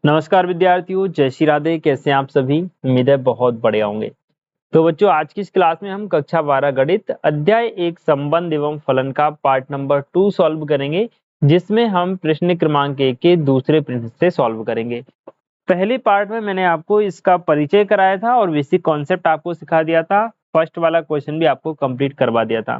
नमस्कार विद्यार्थियों, जय श्री राधे। कैसे हैं आप सभी? उम्मीद है बहुत बढ़िया होंगे। तो बच्चों, आज की इस क्लास में हम कक्षा 12 गणित अध्याय 1 संबंध एवं फलन का पार्ट नंबर 2 सॉल्व करेंगे, जिसमें हम प्रश्न क्रमांक 1 के दूसरे प्रश्न से सॉल्व करेंगे। पहले पार्ट में मैंने आपको इसका परिचय कराया था और बेसिक कॉन्सेप्ट आपको सिखा दिया था। फर्स्ट वाला क्वेश्चन भी आपको कंप्लीट करवा दिया था।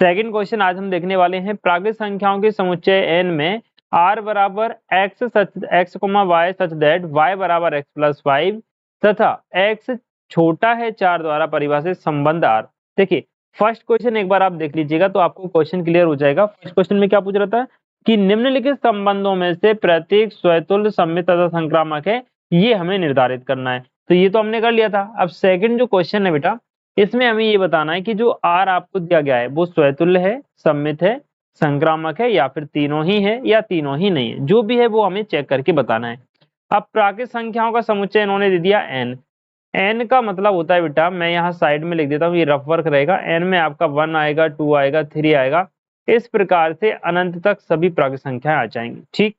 सेकंड क्वेश्चन आज हम देखने वाले हैं। प्राकृत संख्याओं के समुच्चय n में r बराबर x Y such that y बराबर x प्लस 5 तथा x छोटा है 4 द्वारा परिभाषित संबंध r। देखिए, फर्स्ट क्वेश्चन एक बार आप देख लीजिएगा तो आपको क्वेश्चन क्लियर हो जाएगा। फर्स्ट क्वेश्चन में क्या पूछ रहा था कि निम्नलिखित संबंधों में से प्रत्येक स्वतुल्य सममित तथा संक्रामक है, ये हमें निर्धारित करना है। तो ये तो हमने कर लिया था। अब सेकंड जो क्वेश्चन है बेटा, इसमें हमें ये बताना है कि जो R आपको दिया गया है वो स्वतुल्य है, सममित है, संक्रामक है या फिर तीनों ही है या तीनों ही नहीं है। जो भी है वो हमें चेक करके बताना है। अब प्राकृत संख्याओं का समुच्चय इन्होंने दे दिया n। n का मतलब होता है बेटा, मैं यहाँ साइड में लिख देता हूँ, ये रफ वर्क रहेगा। n में आपका 1 आएगा, 2 आएगा, 3 आएगा। इस प्रकार से अनंत तक सभी प्राकृत संख्याएं आ जाएंगी। ठीक,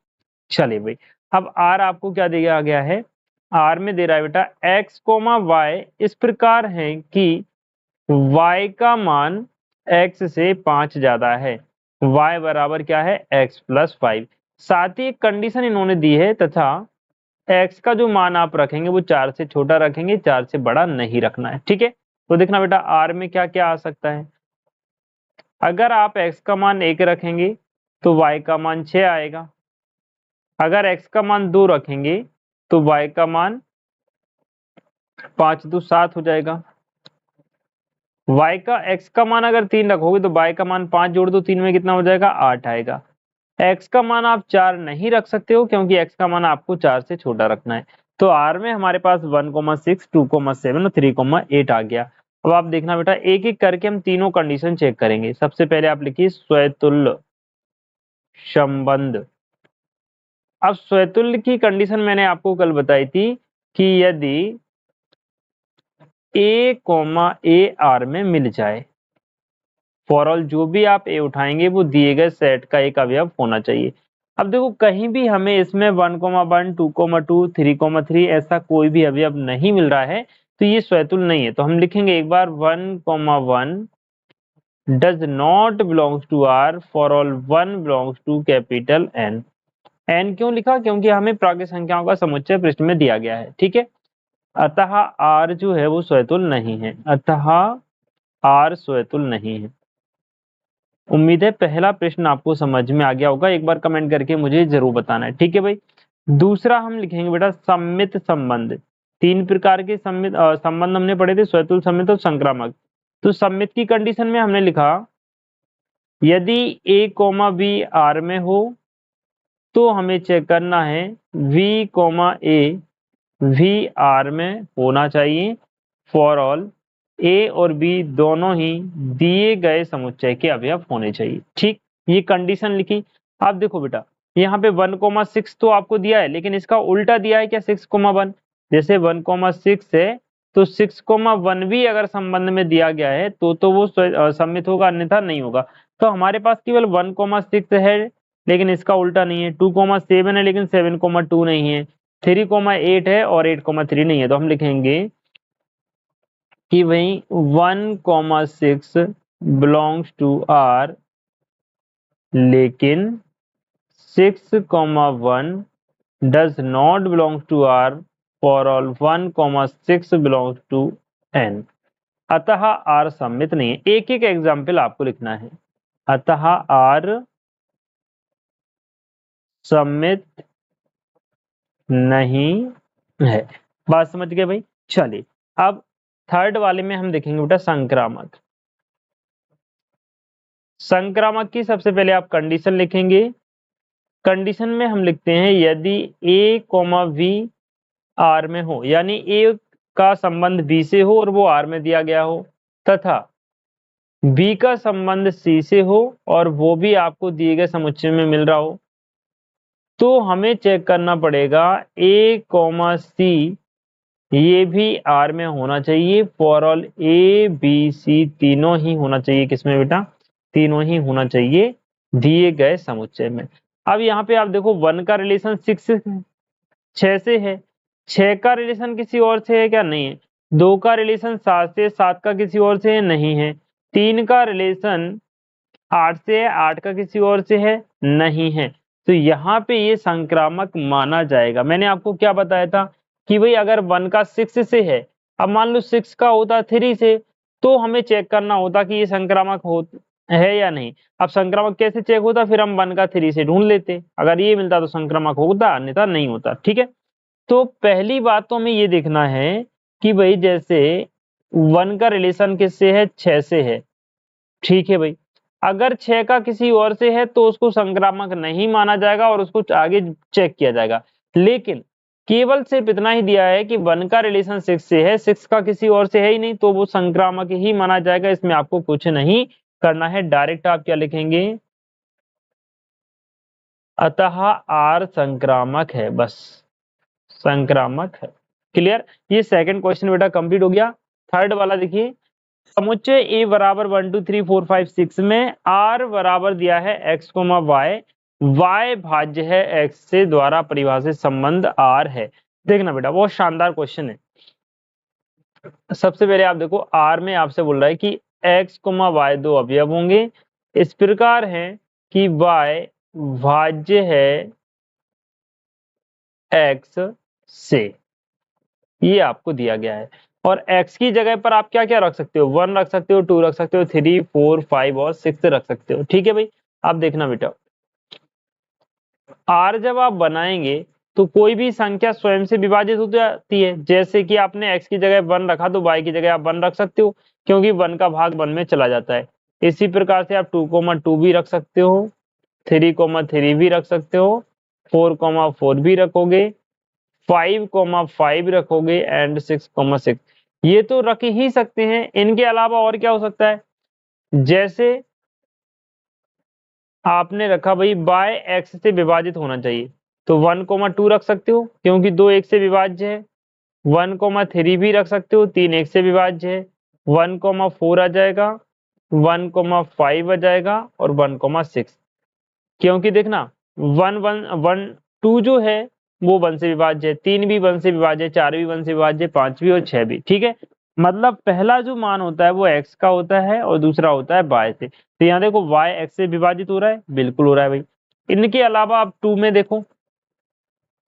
चलिए भाई। अब R आपको क्या दिया गया है? R में दे रहा है बेटा x, y इस प्रकार है कि y का मान x से 5 ज्यादा है। y बराबर क्या है? x plus 5। साथ ही एक कंडीशन इन्होंने दी है तथा x का जो मान आप रखेंगे वो 4 से छोटा रखेंगे, 4 से बड़ा नहीं रखना है। ठीक है, तो देखना बेटा R में क्या क्या आ सकता है। अगर आप x का मान 1 रखेंगे तो y का मान 6 आएगा। अगर x का मान 2 रखेंगे तो y का मान 5 2 7 हो जाएगा। y का x का मान अगर 3 रखोगे तो y का मान 5 जोड़ दो 3 में कितना हो जाएगा? 8 आएगा। x का मान आप 4 नहीं रख सकते हो क्योंकि x का मान आपको 4 से छोटा रखना है। तो R में हमारे पास 1,6, 2,7 और 3,8 आ गया। अब आप देखना बेटा, एक एक करके हम तीनों कंडीशन चेक करेंगे। सबसे पहले आप लिखिए स्वतुल्य संबंध। अब स्वतुल्य की कंडीशन मैंने आपको कल बताई थी कि यदि a, R में मिल जाए, फॉर ऑल जो भी आप ए उठाएंगे वो दिए गए सेट का एक अवयव होना चाहिए। अब देखो, कहीं भी हमें इसमें 1,1, 2,2, 3,3 ऐसा कोई भी अवयव नहीं मिल रहा है, तो ये स्वतुल्य नहीं है। तो हम लिखेंगे एक बार 1,1 does not belongs to R for all 1 belongs to capital N। N क्यों लिखा? क्योंकि हमें प्राकृत संख्याओं का समुच्चय पृष्ठ में दिया गया है। ठीक है, अतः R जो है वो स्वतुल्य नहीं है। अतः R स्वतुल्य नहीं है। उम्मीद है पहला प्रश्न आपको समझ में आ गया होगा। एक बार कमेंट करके मुझे जरूर बताना है। ठीक है भाई। दूसरा हम लिखेंगे बेटा सममित संबंध। 3 प्रकार के संबंध हमने पढ़े थे, स्वतुल्य, सममित और संक्रामक। तो सममित की कंडीशन में हमने लिखा यदि a, b R में हो तो हमें चेक करना है v, a भी R में होना चाहिए फॉर ऑल ए और बी दोनों ही दिए गए समुच्चय के अवयव होने चाहिए। ठीक, ये कंडीशन लिखी। अब देखो बेटा, यहाँ पे 1,6 तो आपको दिया है, लेकिन इसका उल्टा दिया है क्या? 6,1। जैसे 1,6 है तो 6,1 भी अगर संबंध में दिया गया है तो वो सम्मित होगा, अन्यथा नहीं होगा। तो हमारे पास केवल 1,6 है लेकिन इसका उल्टा नहीं है। 2,7 है लेकिन 7,2 नहीं है। 3,8 है और 8,3 नहीं है। तो हम लिखेंगे कि वही 1,6 बिलोंग्स टू R लेकिन 6,1 does not belong to R for all 1,6 belongs to N। अतः R सम्मित नहीं है। एक एक एग्जाम्पल आपको लिखना है। अतः R सम्मित नहीं है। बात समझ गए भाई? चलिए, अब थर्ड वाले में हम देखेंगे बेटा संक्रामक। संक्रामक की सबसे पहले आप कंडीशन लिखेंगे। कंडीशन में हम लिखते हैं यदि a, v R में हो, यानी a का संबंध b से हो और वो R में दिया गया हो, तथा b का संबंध c से हो और वो भी आपको दिए गए समुच्चय में मिल रहा हो, तो हमें चेक करना पड़ेगा a, c ये भी R में होना चाहिए for all a, b, c तीनों ही होना चाहिए। किसमें बेटा? तीनों ही होना चाहिए दिए गए समुच्चय में। अब यहाँ पे आप देखो 1 का रिलेशन 6 6 से है। 6 का रिलेशन किसी और से है क्या? नहीं है। 2 का रिलेशन 7 से, 7 का किसी और से है? नहीं है। 3 का रिलेशन 8 से है, 8 का किसी और से है? नहीं है। तो यहाँ पे ये संक्रामक माना जाएगा। मैंने आपको क्या बताया था कि भाई अगर 1 का 6 से है, अब मान लो 6 का होता 3 से, तो हमें चेक करना होता कि ये संक्रामक हो है या नहीं। अब संक्रामक कैसे चेक होता? फिर हम 1 का 3 से ढूंढ लेते, अगर ये मिलता तो संक्रामक होता, अन्यथा नहीं होता। ठीक है। तो पहली बात तो हमें ये देखना है कि भाई जैसे 1 का रिलेशन किससे है? 6 से है। ठीक है भाई। अगर 6 का किसी और से है तो उसको संक्रामक नहीं माना जाएगा और उसको आगे चेक किया जाएगा। लेकिन केवल सिर्फ इतना ही दिया है कि 1 का रिलेशन 6 से है, 6 का किसी और से है ही नहीं, तो वो संक्रामक ही माना जाएगा। इसमें आपको कुछ नहीं करना है, डायरेक्ट आप क्या लिखेंगे? अतः आर संक्रामक है, बस संक्रामक है। क्लियर? ये सेकंड क्वेश्चन बेटा कंप्लीट हो गया। थर्ड वाला देखिए, समुच्चय ए बराबर 1 2 3 4 5 6 में आर बराबर दिया है x, y, y भाज्य है x से द्वारा परिभाषित संबंध आर है। देखना बेटा बहुत शानदार क्वेश्चन है। सबसे पहले आप देखो, आर में आपसे बोल रहा है कि x, y दो अवयव होंगे, इस प्रकार है कि y भाज्य है x से, ये आपको दिया गया है। और x की जगह पर आप क्या क्या रख सकते हो? 1 रख सकते हो, 2 रख सकते हो, 3 4 5 और 6 रख सकते हो। ठीक है भाई। अब देखना बेटा, r जब आप बनाएंगे तो कोई भी संख्या स्वयं से विभाजित हो जाती है। जैसे कि आपने x की जगह 1 रखा तो y की जगह आप 1 रख सकते हो, क्योंकि 1 का भाग 1 में चला जाता है। इसी प्रकार से आप 2, 2 भी रख सकते हो, 3, 3 भी रख सकते हो, 4, 4 भी रखोगे, 5, 5 रखोगे एंड 6, 6 ये तो रख ही सकते हैं। इनके अलावा और क्या हो सकता है? जैसे आपने रखा भाई बाय एक्स से विभाजित होना चाहिए, तो 1, 2 रख सकते हो, क्योंकि 2 1 से विभाज्य है। 1, 3 भी रख सकते हो, 3 1 से विभाज्य है। 1, 4 आ जाएगा, 1, 5 आ जाएगा और 1, 6, क्योंकि देखना 1, 1, 1, 2 जो है वो 1 से विभाज्य है, 3 भी 1 से विभाज्य है, 4 भी 1 से विभाज्य है, 5 भी और 6 भी। ठीक है। मतलब पहला जो मान होता है वो x का होता है और दूसरा होता है y से। तो यहाँ देखो y x से विभाजित हो रहा है, बिल्कुल हो रहा है भाई। इनके अलावा आप 2 में देखो,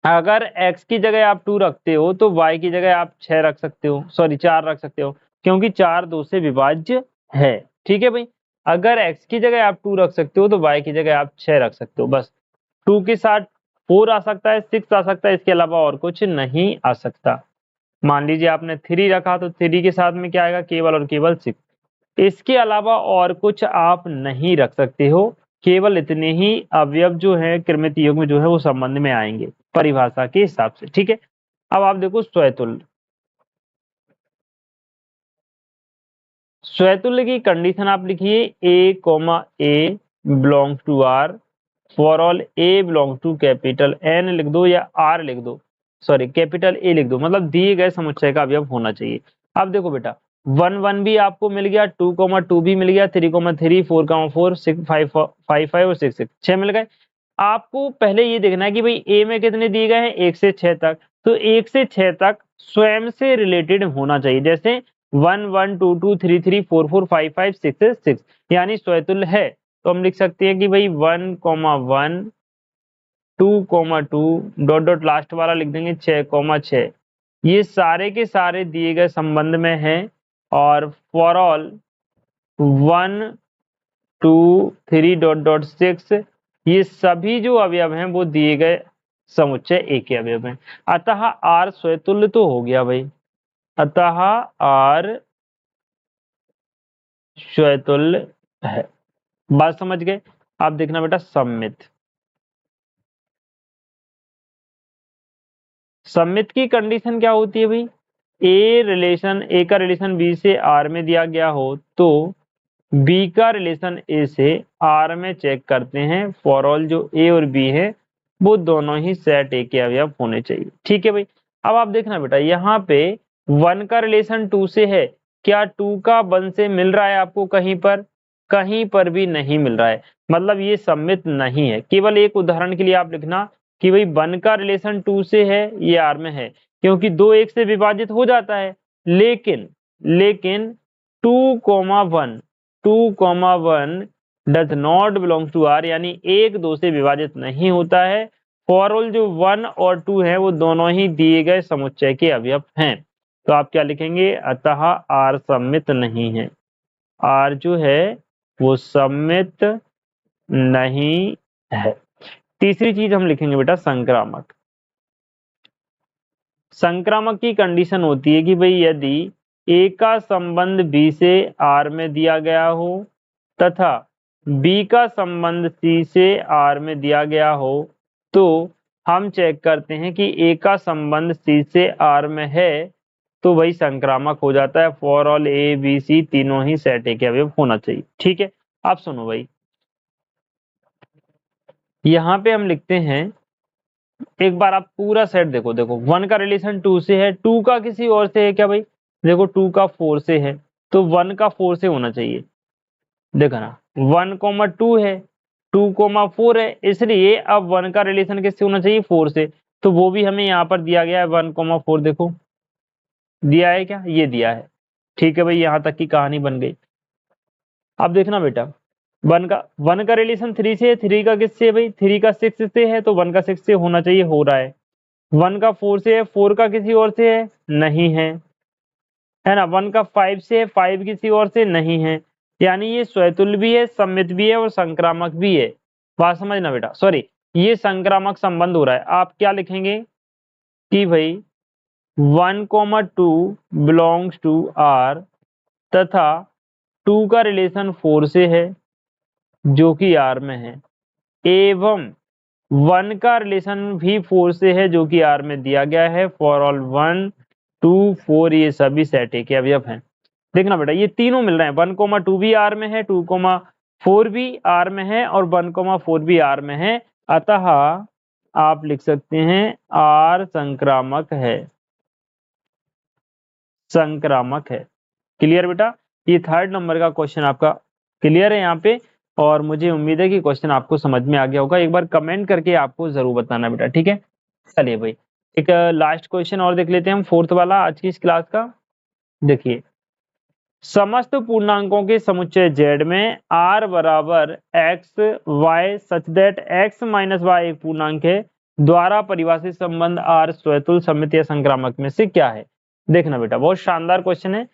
अगर x की जगह आप 2 रखते हो तो y की जगह आप 6 रख सकते हो, सॉरी 4 रख सकते हो, क्योंकि 4 2 से विभाज्य है। ठीक है भाई। अगर x की जगह आप 2 रख सकते हो तो y की जगह आप 6 रख सकते हो, बस। 2 के साथ 4 आ सकता है, 6 आ सकता है, इसके अलावा और कुछ नहीं आ सकता। मान लीजिए आपने 3 रखा तो 3 के साथ में क्या आएगा? केवल और केवल 6। इसके अलावा और कुछ आप नहीं रख सकते हो, केवल इतने ही अवयव जो है कृमित युग्म जो है वो संबंध में आएंगे परिभाषा के हिसाब से। ठीक है। अब आप देखो स्वतुल्य। स्वतुल्य की कंडीशन आप लिखिए a, belong to r for all a belong to capital N लिख दो या R लिख दो, सॉरी कैपिटल A लिख दो, मतलब दिए गए समुच्चय का अवयव होना चाहिए। अब देखो बेटा 1, 1 भी आपको मिल गया, 2, 2 भी मिल गया, 3, 3, 4, 4, 5, 5 और 6, 6 मिल गए। आपको पहले ये देखना है कि भाई ए में कितने दिए गए हैं? 1 से 6 तक। तो 1 से 6 तक स्वयं से रिलेटेड होना चाहिए। जैसे 1, 1, 2, 2, 3, 3, 4, 4, 5, 5, 6, 6 यानी स्वतुल्य है। तो हम लिख सकते हैं कि भाई 1, 1, 2, 2 डॉट डॉट लास्ट वाला लिख देंगे 6, 6 ये सारे के सारे दिए गए संबंध में हैं। और फॉर ऑल 1, 2, 3 डॉट डॉट 6 ये सभी जो अवयव हैं वो दिए गए समुच्चय ए के अवयव हैं। अतः आर स्वतुल्य तो हो गया भाई, अतः आर स्वतुल्य है। बात समझ गए? आप देखना बेटा सममित। सममित की कंडीशन क्या होती है भाई? ए का रिलेशन बी से आर में दिया गया हो तो बी का रिलेशन ए से आर में चेक करते हैं। फॉर ऑल जो ए और बी है वो दोनों ही सेट ए के अवयव होने चाहिए। ठीक है भाई। अब आप देखना बेटा यहाँ पे 1 का रिलेशन 2 से है, क्या 2 का 1 से मिल रहा है आपको? कहीं पर, कहीं पर भी नहीं मिल रहा है, मतलब ये सममित नहीं है। केवल एक उदाहरण के लिए आप लिखना कि भाई 1 का रिलेशन 2 से है, ये R में है, क्योंकि 2 1 से विभाजित हो जाता है। लेकिन 2,1 does not belong to R, यानी 1 2 से विभाजित नहीं होता है। फॉर ऑल जो 1 और 2 है वो दोनों ही दिए गए समुच्चय के अवयव हैं। तो आप क्या लिखेंगे, अतः R सममित नहीं है। R जो है वो सममित नहीं है। तीसरी चीज हम लिखेंगे बेटा संक्रामक। संक्रामक की कंडीशन होती है कि भाई यदि A का संबंध B से R में दिया गया हो तथा B का संबंध C से R में दिया गया हो, तो हम चेक करते हैं कि A का संबंध C से R में है तो वही संक्रामक हो जाता है। For all A B C तीनों ही सेट A के अवयव होना चाहिए। ठीक है, आप सुनो भाई, यहाँ पे हम लिखते हैं, एक बार आप पूरा सेट देखो। 1 का रिलेशन 2 से है, 2 का किसी और से है क्या भाई, देखो 2 का 4 से है, तो 1 का 4 से होना चाहिए। देखो ना 1,2 है, 2,4 है, इसलिए अब 1 का रिलेशन किससे होना चाहिए, 4 से। तो वो भी हमें यहाँ पर दिया गया है 1,4, देखो दिया है क्या, ये दिया है। ठीक है भाई, यहाँ तक की कहानी बन गई। अब देखना बेटा, 1 का रिलेशन 3 से है, 3 का किससे है भाई, 3 का 6 से है, तो 1 का 6 से होना चाहिए, हो रहा है। 1 का 4 से है, 4 का किसी और से है, नहीं है ना। 1 का 5 से है, 5 किसी और से नहीं है, यानी ये स्वतुल्य भी है, सममित भी है और संक्रामक भी है। बात समझना बेटा, सॉरी, ये संक्रामक संबंध हो रहा है। आप क्या लिखेंगे कि भाई 1,2 बिलोंग्स टू R तथा 2 का रिलेशन 4 से है जो कि R में है, एवं 1 का रिलेशन भी 4 से है जो कि R में दिया गया है। फॉर ऑल 1 2 4 ये सभी सेट A के अवयव हैं। देखना बेटा, ये तीनों मिल रहे हैं, 1,2 भी R में है, 2,4 भी R में है और 1,4 भी R में है। अतः आप लिख सकते हैं R संक्रामक है, संक्रामक है। क्लियर बेटा, ये 3rd नंबर का क्वेश्चन आपका क्लियर है यहाँ पे, और मुझे उम्मीद है कि क्वेश्चन आपको समझ में आ गया होगा। एक बार कमेंट करके आपको जरूर बताना बेटा, ठीक है। चलिए भाई, एक लास्ट क्वेश्चन और देख लेते हैं हम, 4th वाला आज की इस क्लास का। देखिए, समस्त पूर्णांकों के समुच्चय Z में R बराबर x y such that x minus Y एक पूर्णांक है द्वारा परिभाषित संबंध R स्वतुल्य सममित या संक्रामक में से क्या है। देखना बेटा, बहुत शानदार क्वेश्चन है।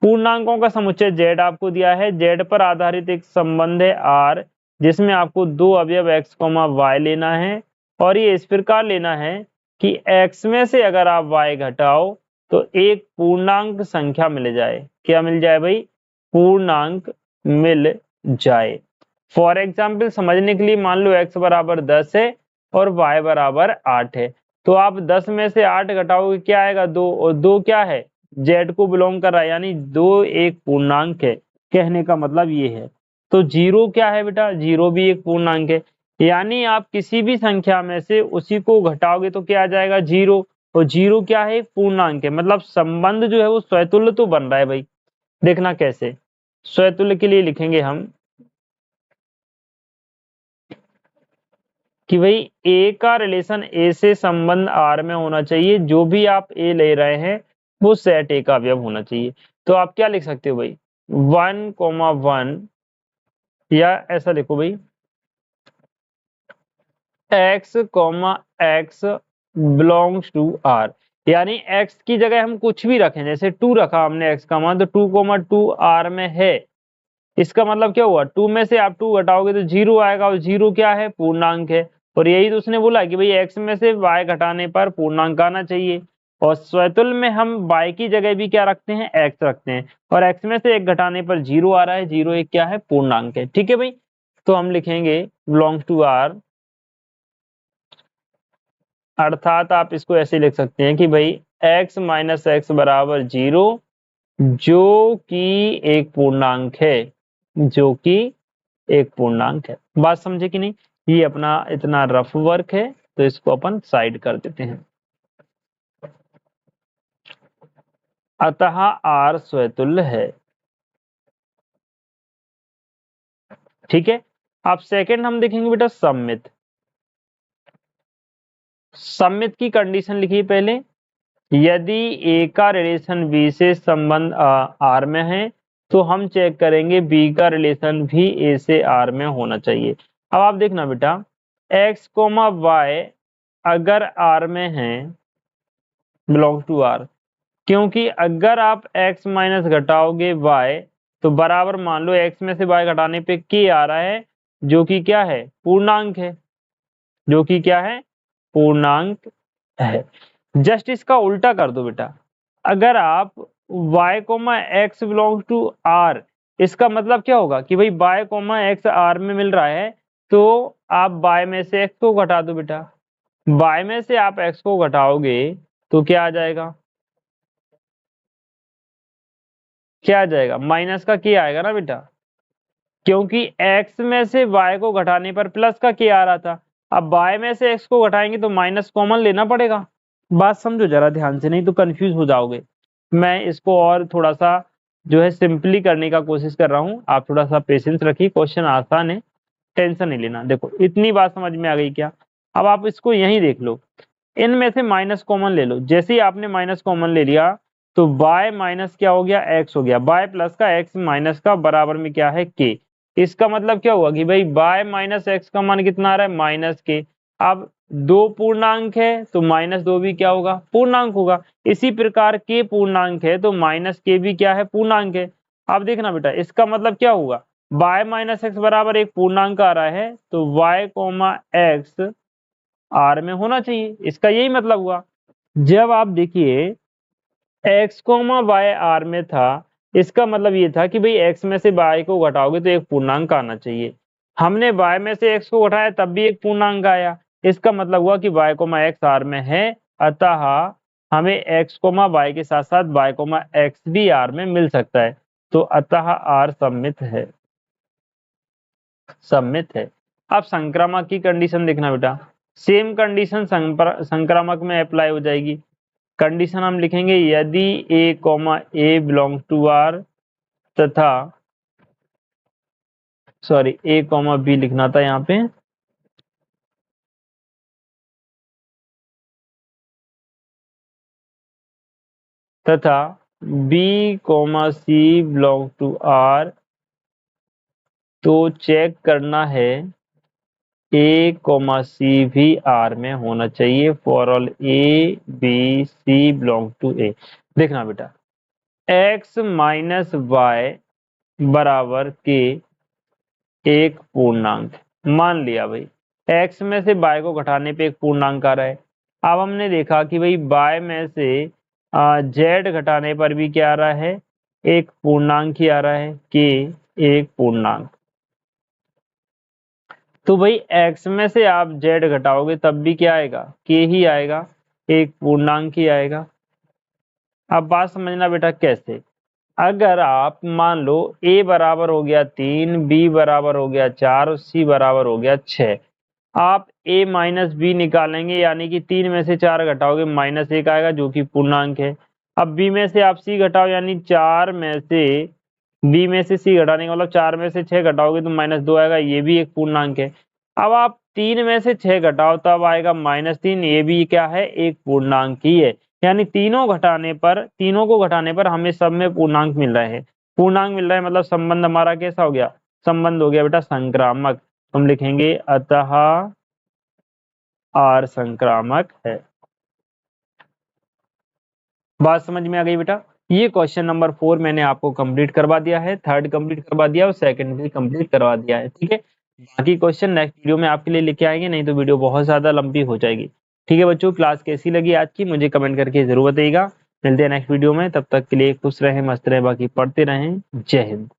पूर्णांकों का समुच्चय Z आपको दिया है, Z पर आधारित एक संबंध है R, जिसमें आपको दो अवयव x, y लेना है और ये इस प्रकार लेना है कि x में से अगर आप y घटाओ तो एक पूर्णांक संख्या मिल जाए। क्या मिल जाए भाई, पूर्णांक मिल जाए। फॉर एग्जाम्पल समझने के लिए मान लो x बराबर 10 है और y बराबर 8 है, तो आप 10 में से 8 घटाओगे, क्या आएगा 2, और 2 क्या है, Z को बिलोंग कर रहा है, यानी 2 एक पूर्णांक है। कहने का मतलब ये है। तो 0 क्या है बेटा, 0 भी एक पूर्णांक है, यानी आप किसी भी संख्या में से उसी को घटाओगे तो क्या आ जाएगा 0, और 0 क्या है, पूर्णांक है। मतलब संबंध जो है वो स्वतुल्य तो बन रहा है भाई। देखना कैसे, स्वतुल्य के लिए लिखेंगे हम कि भाई A का रिलेशन A से संबंध R में होना चाहिए, जो भी आप A ले रहे हैं वो सेट A का अवयव होना चाहिए। तो आप क्या लिख सकते हो भाई, 1,1, या ऐसा लिखो भाई x, x belongs to R, यानी x की जगह हम कुछ भी रखें, जैसे 2 रखा हमने x का मान, तो 2,2 R में है। इसका मतलब क्या हुआ, 2 में से आप 2 घटाओगे तो 0 आएगा, और 0 क्या है, पूर्णांक है। और यही तो उसने बोला कि भाई x में से y घटाने पर पूर्णांक आना चाहिए, और स्वतुल्य में हम y की जगह भी क्या रखते हैं, x रखते हैं, और x में से 1 घटाने पर 0 आ रहा है, 0 एक क्या है, पूर्णांक है। ठीक है भाई, तो हम लिखेंगे बिलोंग्स टू R, अर्थात आप इसको ऐसे लिख सकते हैं कि भाई x माइनस एक्स बराबर 0, जो कि एक पूर्णांक है, जो कि एक पूर्णांक है। बात समझे कि नहीं, ये अपना इतना रफ वर्क है तो इसको अपन साइड कर देते हैं। अतः R स्वतुल्य है। ठीक है, अब सेकंड हम देखेंगे बेटा सममित। सममित की कंडीशन लिखिए पहले, यदि ए का रिलेशन बी से संबंध आर में है तो हम चेक करेंगे बी का रिलेशन भी ए से आर में होना चाहिए। अब आप देखना बेटा, एक्स कोमा वाई अगर आर में है, बिलोंग्स टू आर, क्योंकि अगर आप x माइनस घटाओगे y तो बराबर मान लो x में से y घटाने पे k आ रहा है, जो कि क्या है, पूर्णांक है, जो कि क्या है, पूर्णांक है। जस्ट इसका उल्टा कर दो बेटा, अगर आप y comma X belongs to r, इसका मतलब क्या होगा कि भाई y कोमा एक्स r में मिल रहा है, तो आप y में से x को घटा दो बेटा, y में से आप x को घटाओगे तो क्या आ जाएगा, क्या आ जाएगा, माइनस का k आएगा ना बेटा, क्योंकि x में से y को घटाने पर प्लस का k आ रहा था, अब y में से x को घटाएंगे तो माइनस कॉमन लेना पड़ेगा। बात समझो जरा ध्यान से, नहीं तो कंफ्यूज हो जाओगे। मैं इसको और थोड़ा सा जो है सिंपली करने का कोशिश कर रहा हूँ, आप थोड़ा सा पेशेंस रखिए, क्वेश्चन आसान है, टेंशन नहीं लेना। देखो इतनी बात समझ में आ गई क्या? अब आप इसको यहीं देख लो, इनमें से माइनस कॉमन ले लो, जैसे ही आपने माइनस कॉमन ले लिया तो y माइनस क्या हो गया, x हो गया, y प्लस का x माइनस का बराबर में क्या है, k। इसका मतलब क्या हुआ कि भाई y माइनस एक्स का मान कितना आ रहा है, माइनस k। अब दो पूर्णांक है तो माइनस दो भी क्या होगा, पूर्णांक होगा। इसी प्रकार k पूर्णांक है तो माइनस k भी क्या है, पूर्णांक है। अब देखना बेटा, इसका मतलब क्या हुआ, y माइनस एक्स बराबर एक पूर्णांक आ रहा है तो y कोमा एक्स आर में होना चाहिए, इसका यही मतलब हुआ। जब आप देखिए x कोमा वाई आर में था, इसका मतलब ये था कि भाई x में से y को घटाओगे तो एक पूर्णांक आना चाहिए। हमने y में से x को घटाया तब भी एक पूर्णांक आया, इसका मतलब हुआ कि y कोमा x आर में है, अतः हमें x कोमा y के साथ साथ y कोमा x भी आर में मिल सकता है, तो अतः आर सममित है, सममित है। अब संक्रामक की कंडीशन देखना बेटा, सेम कंडीशन संक्रामक में अप्लाई हो जाएगी। कंडीशन हम लिखेंगे, यदि a comma A belongs to R तथा, सॉरी a कॉमा बी लिखना था यहाँ पे, तथा b comma C belong to R, तो चेक करना है a कॉमा सी भी आर में होना चाहिए, for all a b c belong to a। देखना बेटा, x माइनस वाई बराबर के एक पूर्णांक मान लिया, भाई x में से y को घटाने पे एक पूर्णांक आ रहा है। अब हमने देखा कि भाई y में से z घटाने पर भी क्या आ रहा है, एक पूर्णांक ही आ रहा है, कि एक पूर्णांक। तो भाई x में से आप z घटाओगे तब भी क्या आएगा, k ही आएगा, एक पूर्णांक ही आएगा। अब बात समझना बेटा कैसे, अगर आप मान लो a बराबर हो गया 3, b बराबर हो गया 4 और c बराबर हो गया 6, आप a माइनस बी निकालेंगे, यानी कि 3 में से 4 घटाओगे माइनस 1 आएगा जो कि पूर्णांक है। अब b में से आप c घटाओ, यानी 4 में से b में से c घटाने का मतलब 4 में से 6 घटाओगे तो माइनस 2 आएगा, ये भी एक पूर्णांक है। अब आप 3 में से 6 घटाओ तब आएगा -3, ये भी क्या है, एक पूर्णांक ही है। यानी तीनों को घटाने पर हमें सब में पूर्णांक मिल रहा है, पूर्णांक मिल रहा है मतलब संबंध हमारा कैसा हो गया, संबंध हो गया बेटा संक्रामक। हम लिखेंगे अतः आर संक्रामक है। बात समझ में आ गई बेटा? ये क्वेश्चन नंबर 4 मैंने आपको कंप्लीट करवा दिया है, थर्ड कंप्लीट करवा दिया और सेकंड भी कंप्लीट करवा दिया है, ठीक है। बाकी क्वेश्चन नेक्स्ट वीडियो में आपके लिए लेके आएंगे, नहीं तो वीडियो बहुत ज्यादा लंबी हो जाएगी। ठीक है बच्चों, क्लास कैसी लगी आज की मुझे कमेंट करके जरूर बताइएगा। मिलते हैं नेक्स्ट वीडियो में, तब तक के लिए खुश रहें, मस्त रहें, बाकी पढ़ते रहें। जय हिंद।